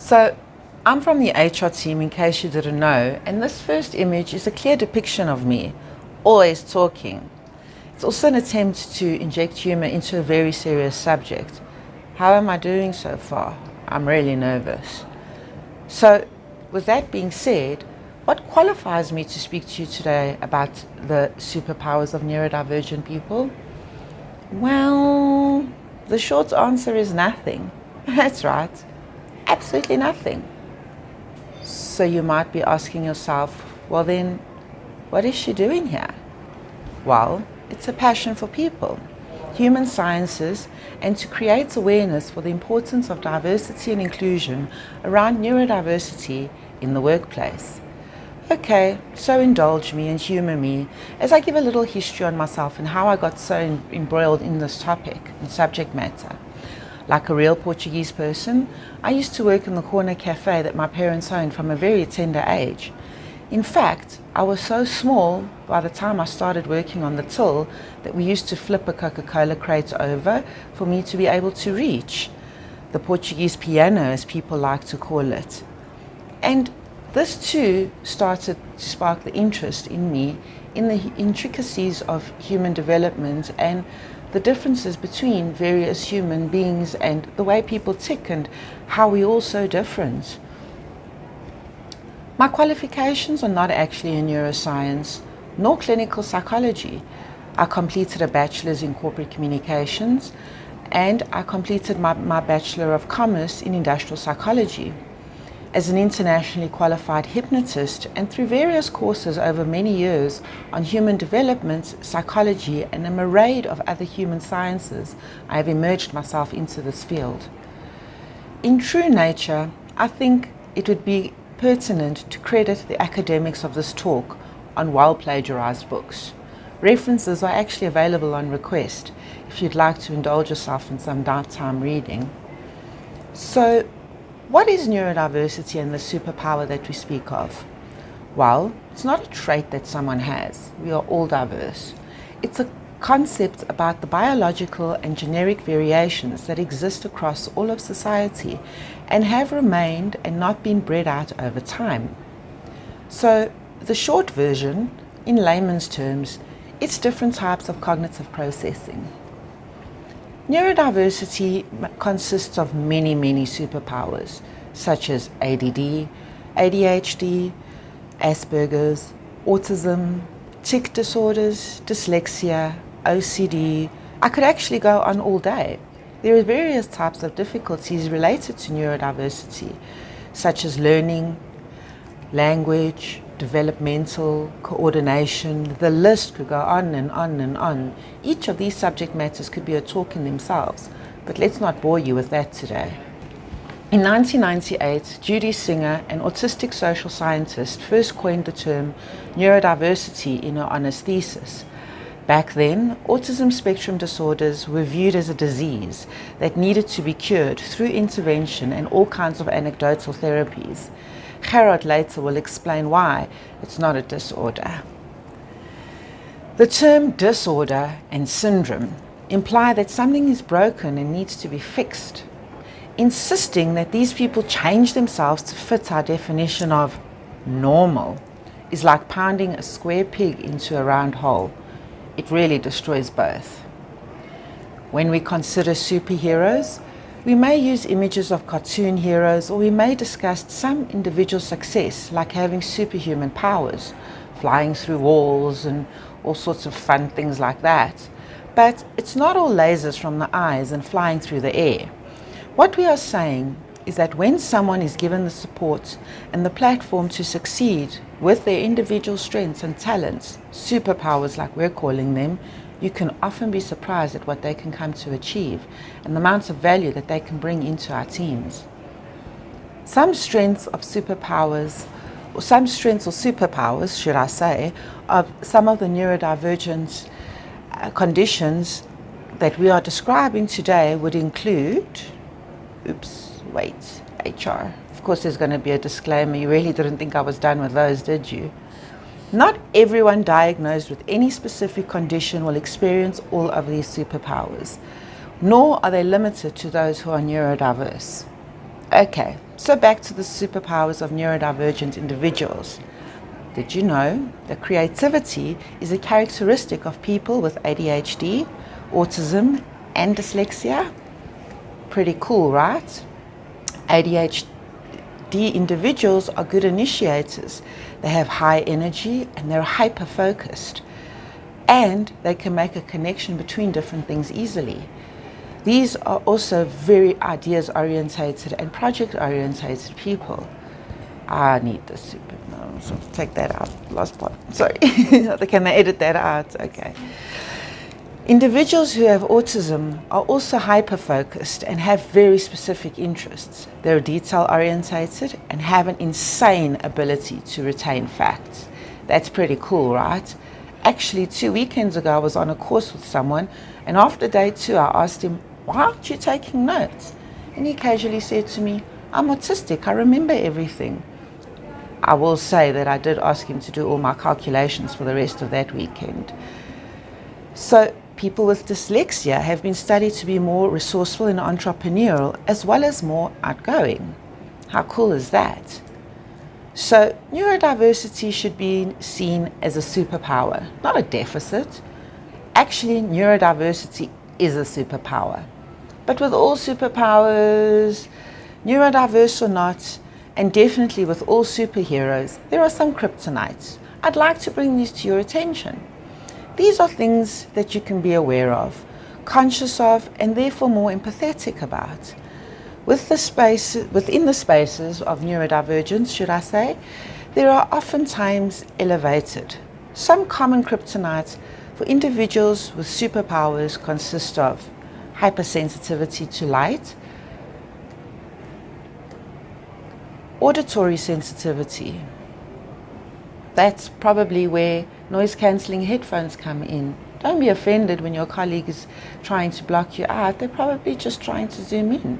So I'm from the HR team, in case you didn't know, and this first image is a clear depiction of me, always talking. It's also an attempt to inject humor into a very serious subject. How am I doing so far? I'm really nervous. So, with that being said, what qualifies me to speak to you today about the superpowers of neurodivergent people? Well, the short answer is nothing. That's right, absolutely nothing. So you might be asking yourself, well then, what is she doing here? Well, it's a passion for people, human sciences, and to create awareness for the importance of diversity and inclusion around neurodiversity in the workplace. Okay, so indulge me and humor me as I give a little history on myself and how I got so embroiled in this topic and subject matter. Like a real Portuguese person, I used to work in the corner cafe that my parents owned from a very tender age. In fact, I was so small by the time I started working on the till that we used to flip a Coca-Cola crate over for me to be able to reach the Portuguese piano, as people like to call it. And this too started to spark the interest in me in the intricacies of human development and the differences between various human beings and the way people tick and how we're all so different. My qualifications are not actually in neuroscience nor clinical psychology. I completed a bachelor's in corporate communications and I completed my Bachelor of Commerce in industrial psychology. As an internationally qualified hypnotist and through various courses over many years on human development, psychology, and a myriad of other human sciences, I have immersed myself into this field. In true nature, I think it would be pertinent to credit the academics of this talk on well-plagiarized books. References are actually available on request if you'd like to indulge yourself in some downtime reading. So, what is neurodiversity and the superpower that we speak of? Well, it's not a trait that someone has. We are all diverse. It's a concept about the biological and generic variations that exist across all of society and have remained and not been bred out over time. So, the short version, in layman's terms, it's different types of cognitive processing. Neurodiversity consists of many superpowers, such as ADD, ADHD, Asperger's, autism, tic disorders, dyslexia, OCD. I could actually go on all day. There are various types of difficulties related to neurodiversity, such as learning, language, developmental, coordination. The list could go on and on and on. Each of these subject matters could be a talk in themselves, but let's not bore you with that today. In 1998, Judy Singer, an autistic social scientist, first coined the term neurodiversity in her honors thesis. Back then, autism spectrum disorders were viewed as a disease that needed to be cured through intervention and all kinds of anecdotal therapies. Gerhard later will explain why it's not a disorder. The term disorder and syndrome imply that something is broken and needs to be fixed. Insisting that these people change themselves to fit our definition of normal is like pounding a square peg into a round hole. It really destroys both. When we consider superheroes, we may use images of cartoon heroes, or we may discuss some individual success like having superhuman powers, flying through walls and all sorts of fun things like that. But it's not all lasers from the eyes and flying through the air. What we are saying is that when someone is given the support and the platform to succeed with their individual strengths and talents, superpowers like we're calling them, you can often be surprised at what they can come to achieve and the amounts of value that they can bring into our teams. Some strengths or superpowers, should I say, of some of the neurodivergent conditions that we are describing today would include, HR. Of course, there's going to be a disclaimer. You really didn't think I was done with those, did you? Not everyone diagnosed with any specific condition will experience all of these superpowers, nor are they limited to those who are neurodiverse. Okay, So back to the superpowers of neurodivergent individuals. Did you know that creativity is a characteristic of people with ADHD, autism, and dyslexia? Pretty cool, right? ADHD individuals are good initiators. They have high energy and they're hyper-focused. And they can make a connection between different things easily. These are also very ideas-orientated and project-orientated people. I need the super. No, so take that out. Last part. Sorry. Can I edit that out? Okay. Individuals who have autism are also hyper-focused and have very specific interests. They're detail-orientated and have an insane ability to retain facts. That's pretty cool, right? Actually, 2 weekends ago, I was on a course with someone, and after day 2, I asked him, "Why aren't you taking notes?" And he casually said to me, "I'm autistic, I remember everything." I will say that I did ask him to do all my calculations for the rest of that weekend. So people with dyslexia have been studied to be more resourceful and entrepreneurial, as well as more outgoing. How cool is that? So neurodiversity should be seen as a superpower, not a deficit. Actually, neurodiversity is a superpower. But with all superpowers, neurodiverse or not, and definitely with all superheroes, there are some kryptonites. I'd like to bring these to your attention. These are things that you can be aware of, conscious of, and therefore more empathetic about. Within the spaces of neurodivergence, should I say, there are oftentimes elevated. Some common kryptonites for individuals with superpowers consist of hypersensitivity to light, auditory sensitivity. That's probably where noise-cancelling headphones come in. Don't be offended when your colleague is trying to block you out. They're probably just trying to zoom in.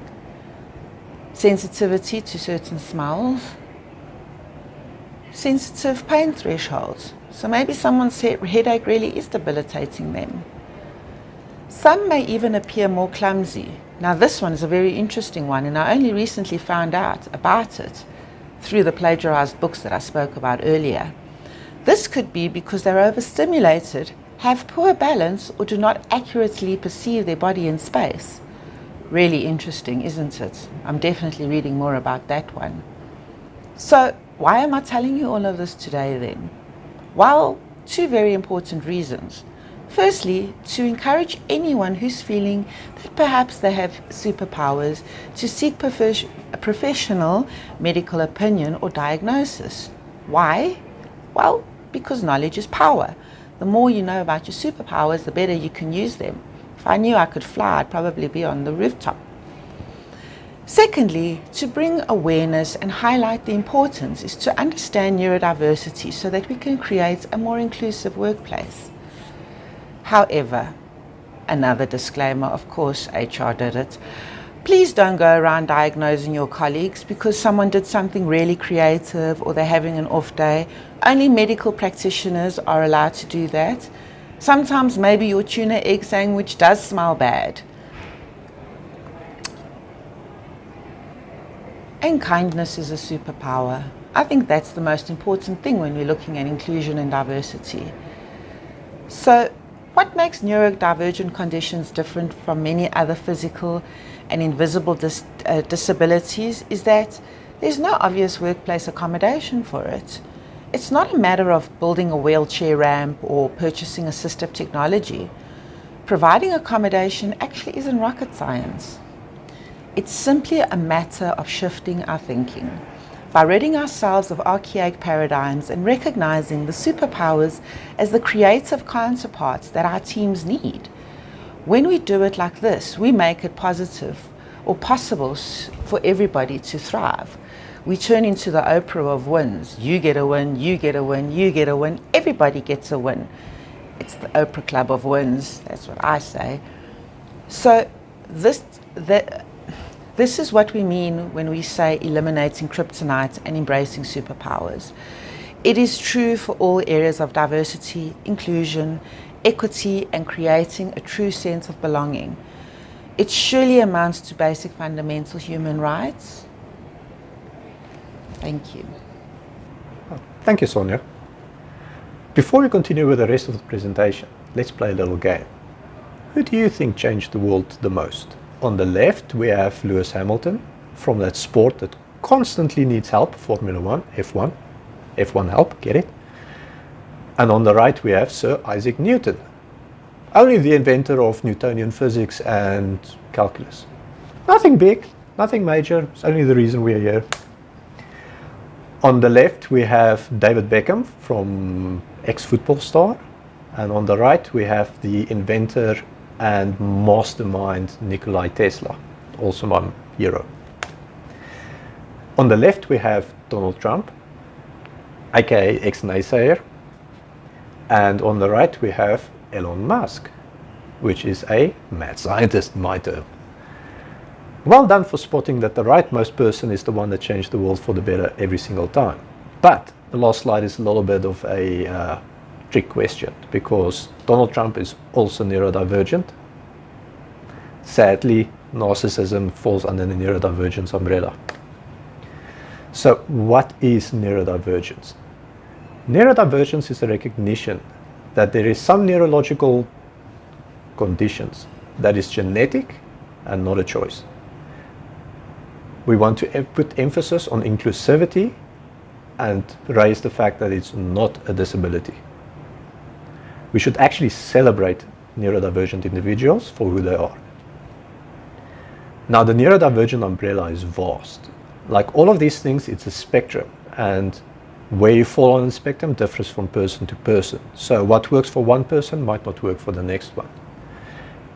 Sensitivity to certain smells. Sensitive pain thresholds. So maybe someone's headache really is debilitating them. Some may even appear more clumsy. Now this one is a very interesting one, and I only recently found out about it through the plagiarized books that I spoke about earlier. This could be because they're overstimulated, have poor balance, or do not accurately perceive their body in space. Really interesting, isn't it? I'm definitely reading more about that one. So why am I telling you all of this today then? Well, 2 very important reasons. Firstly, to encourage anyone who's feeling that perhaps they have superpowers to seek professional medical opinion or diagnosis. Why? Well, because knowledge is power. The more you know about your superpowers, the better you can use them. If I knew I could fly, I'd probably be on the rooftop. Secondly, to bring awareness and highlight the importance is to understand neurodiversity so that we can create a more inclusive workplace. However, another disclaimer, of course, HR did it. Please don't go around diagnosing your colleagues because someone did something really creative or they're having an off day. Only medical practitioners are allowed to do that. Sometimes maybe your tuna egg sandwich does smell bad. And kindness is a superpower. I think that's the most important thing when we're looking at inclusion and diversity. So, what makes neurodivergent conditions different from many other physical and invisible disabilities is that there's no obvious workplace accommodation for it. It's not a matter of building a wheelchair ramp or purchasing assistive technology. Providing accommodation actually isn't rocket science. It's simply a matter of shifting our thinking. By ridding ourselves of archaic paradigms and recognizing the superpowers as the creative counterparts that our teams need. When we do it like this, we make it positive or possible for everybody to thrive. We turn into the Oprah of wins. You get a win, you get a win, you get a win, everybody gets a win. It's the Oprah Club of wins, that's what I say. So this is what we mean when we say eliminating kryptonite and embracing superpowers. It is true for all areas of diversity, inclusion, equity, and creating a true sense of belonging. It surely amounts to basic fundamental human rights. Thank you. Thank you, Sonia. Before we continue with the rest of the presentation, let's play a little game. Who do you think changed the world the most? On the left, we have Lewis Hamilton, from that sport that constantly needs help, Formula 1, F1 help, get it? And on the right, we have Sir Isaac Newton, only the inventor of Newtonian physics and calculus. Nothing big, nothing major, it's only the reason we're here. On the left, we have David Beckham, from ex-football star. And on the right, we have the inventor and mastermind Nikola Tesla, also my hero. On the left, we have Donald Trump, aka ex-naysayer. And on the right, we have Elon Musk, which is a mad scientist, my term. Well done for spotting that the rightmost person is the one that changed the world for the better every single time. But the last slide is a little bit of a trick question, because Donald Trump is also neurodivergent. Sadly, narcissism falls under the neurodivergence umbrella. So what is neurodivergence? Neurodivergence is the recognition that there is some neurological conditions that is genetic and not a choice. We want to put emphasis on inclusivity and raise the fact that it's not a disability. We should actually celebrate neurodivergent individuals for who they are. Now, the neurodivergent umbrella is vast. Like all of these things, it's a spectrum, and where you fall on the spectrum differs from person to person. So what works for one person might not work for the next one.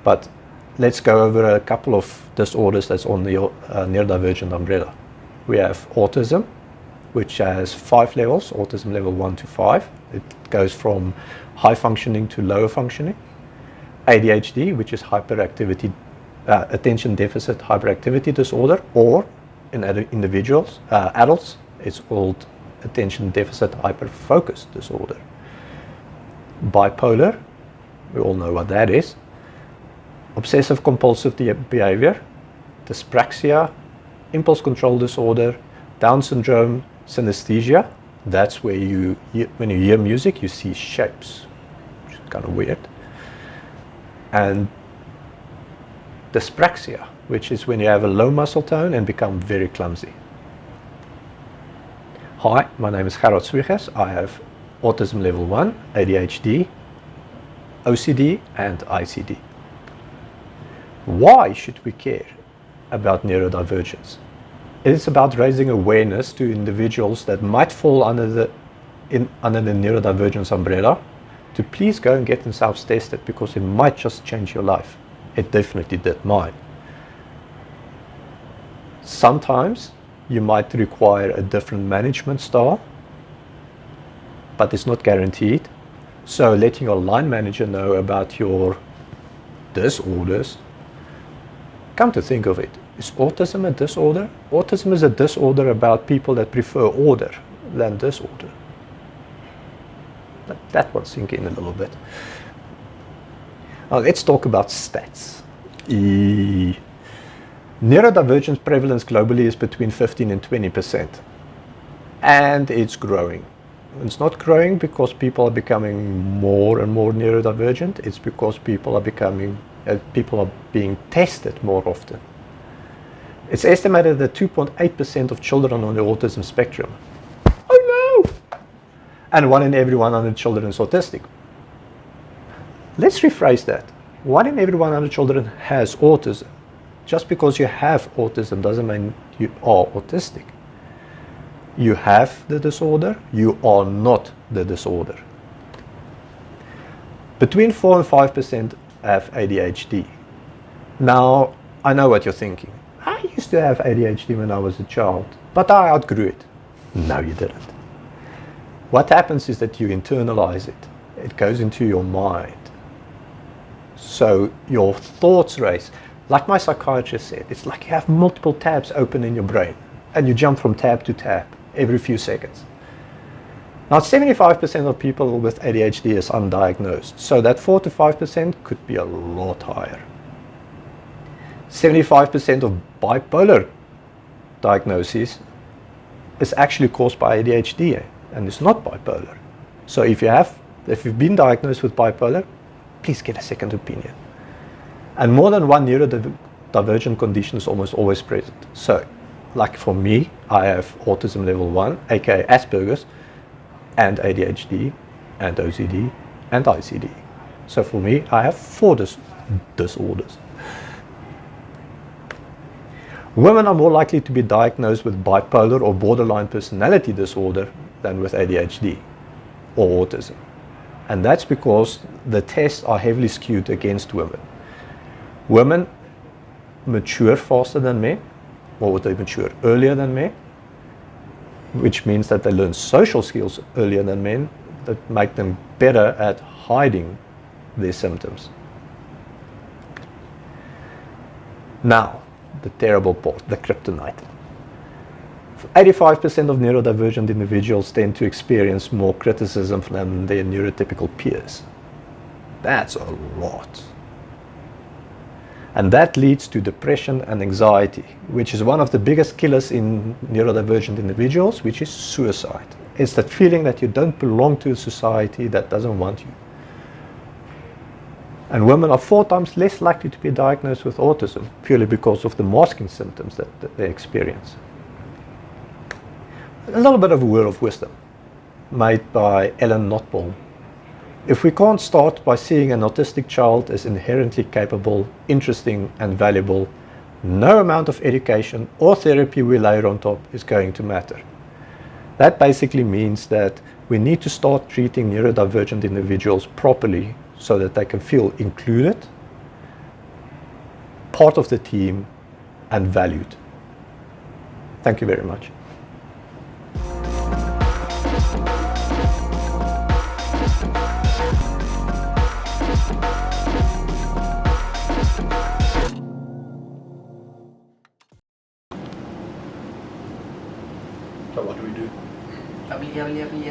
But let's go over a couple of disorders that's on the neurodivergent umbrella. We have autism, which has 5 levels, autism level 1 to 5. It goes from high functioning to lower functioning. ADHD, which is hyperactivity, attention deficit hyperactivity disorder, or in individuals, adults, it's called attention deficit hyperfocus disorder. Bipolar, we all know what that is. Obsessive compulsive behavior, dyspraxia, impulse control disorder, Down syndrome, synesthesia. That's where when you hear music, you see shapes, which is kind of weird. And dyspraxia, which is when you have a low muscle tone and become very clumsy. Hi, my name is Gerhard Swiegers. I have autism level 1, ADHD, OCD, and ICD. Why should we care about neurodivergence? It is about raising awareness to individuals that might fall under the neurodivergence umbrella to please go and get themselves tested, because it might just change your life. It definitely did mine. Sometimes you might require a different management style, but it's not guaranteed. So letting your line manager know about your disorders. Come to think of it, is autism a disorder? Autism is a disorder about people that prefer order than disorder. Let that one sink in a little bit. Now let's talk about stats. Neurodivergence prevalence globally is between 15 and 20%. And it's growing. It's not growing because people are becoming more and more neurodivergent. It's because people are being tested more often. It's estimated that 2.8% of children on the autism spectrum. Oh no! And 1 in every 100 children is autistic. Let's rephrase that. 1 in every 100 children has autism. Just because you have autism doesn't mean you are autistic. You have the disorder, you are not the disorder. Between 4 and 5% have ADHD. Now, I know what you're thinking. I used to have ADHD when I was a child, but I outgrew it. No, you didn't. What happens is that you internalize it. It goes into your mind. So your thoughts race. Like my psychiatrist said, it's like you have multiple tabs open in your brain, and you jump from tab to tab every few seconds. Now, 75% of people with ADHD is undiagnosed, so that 4 to 5% could be a lot higher. 75% of bipolar diagnoses is actually caused by ADHD and it's not bipolar. So if you've been diagnosed with bipolar, please get a second opinion. And more than one neurodivergent condition is almost always present. So, like for me, I have autism level 1, aka Asperger's, and ADHD, and OCD, and ICD. So for me, I have 4 disorders. Women are more likely to be diagnosed with bipolar or borderline personality disorder than with ADHD or autism. And that's because the tests are heavily skewed against women. Women mature faster than men, or they mature earlier than men, which means that they learn social skills earlier than men that make them better at hiding their symptoms. Now, the terrible part, the kryptonite. 85% of neurodivergent individuals tend to experience more criticism than their neurotypical peers. That's a lot. And that leads to depression and anxiety, which is one of the biggest killers in neurodivergent individuals, which is suicide. It's that feeling that you don't belong to a society that doesn't want you. And women are 4 times less likely to be diagnosed with autism, purely because of the masking symptoms that they experience. A little bit of a word of wisdom made by Ellen Notbohm. If we can't start by seeing an autistic child as inherently capable, interesting and valuable, no amount of education or therapy we layer on top is going to matter. That basically means that we need to start treating neurodivergent individuals properly so that they can feel included, part of the team, and valued. Thank you very much. So what do we do? I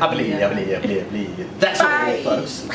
believe. That's all, folks.